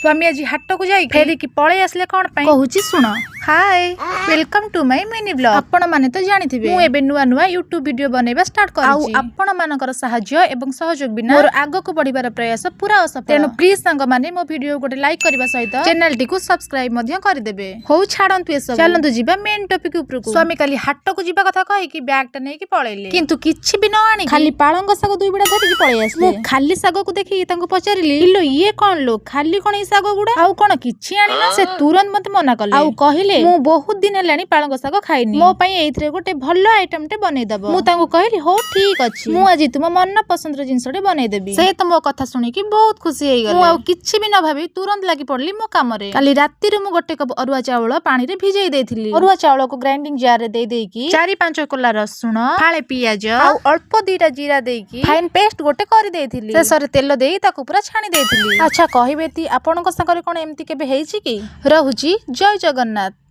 स्वामी आज हाट को जाई फेरिकी पळै आसले कोन पई कहूची सुनो। Hi welcome to my mini blog. आपण माने तो जानिथिबे मु एबे नुवा नुवा यूट्यूब वीडियो बनेबा स्टार्ट करछि। आ आपण मानकर सहाय्य एवं सहयोग बिना मोर आगो को बढ़िबार प्रयास पूरा असफल। तेनु प्लीज संग माने मो वीडियो गोटे लाइक करबा सहित चैनल टी को सब्सक्राइब मध्य कर देबे। हो छाडंतु ए सब चलंतु जिबा मेन टॉपिक ऊपर को। स्वामी काली हाट को जिबा कथा कहि कि बैग टा नै कि पळैले किंतु किछि भी न आनी खाली पाळंग साग दुई बिडा धरि कि पळै आसले। मु खाली साग को देखि तांको पचारिली इलो ये कोन लो खाली कोन ई साग गुडा आउ कोन किछि आनी ना। से तुरंत मते मना करले आउ कहिले मु बहुत दिन हेलानी पाळंग साग खाइनी मो पई एइथरे गोटे भलो आइटम टे बनै दबो। मु तांको कहली हो ठीक अछि मु आज तुम मन पसंद रो जिंस टे बनै देबी। से त मो कथा सुनी कि बहुत खुशी हेई गले। मु आउ किछि भी न भाबी तुरंत लागि पड़ली मो काम रे। काली राती रे मु गोटे कप अरुआ चावल पानी रे भिजै देथिली। अरुआ चावल को ग्राइंडिंग जार रे देई देकी 4-5 कोला रसुण फाळे पियाज आउ अल्प दीटा जीरा देकी फाइन पेस्ट गोटे करि देथिली। से सरे तेल देई ताको पूरा छाणी देथिली। अच्छा कहिबेती आपनक संगरे कोन एम्ति केबे हेइछि कि। रहुची जय जगन्नाथ।